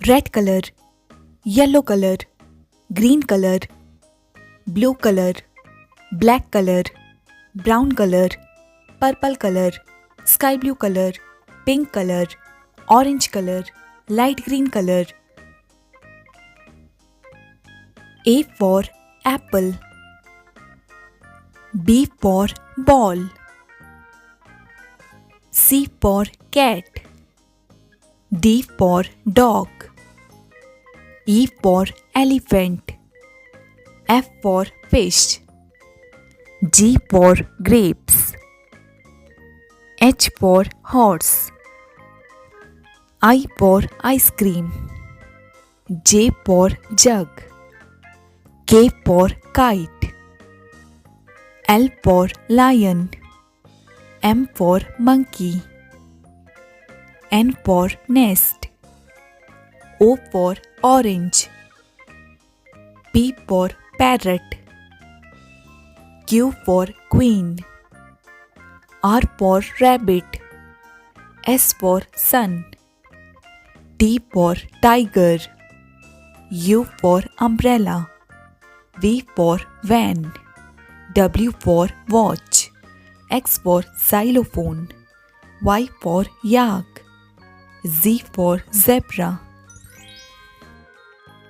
red color, yellow color, green color, blue color, black color, brown color, purple color, sky blue color, pink color, orange color, light green color. A for apple, B for ball, C for cat, D for dog, E for elephant, F for fish, G for grapes, H for horse, I for ice cream, J for jug, K for kite, L for lion, M for monkey, N for nest, O for orange, P for parrot, Q for queen, R for rabbit, S for sun, T for tiger, U for umbrella, V for van, W for watch, X for xylophone, Y for yak, Z for zebra,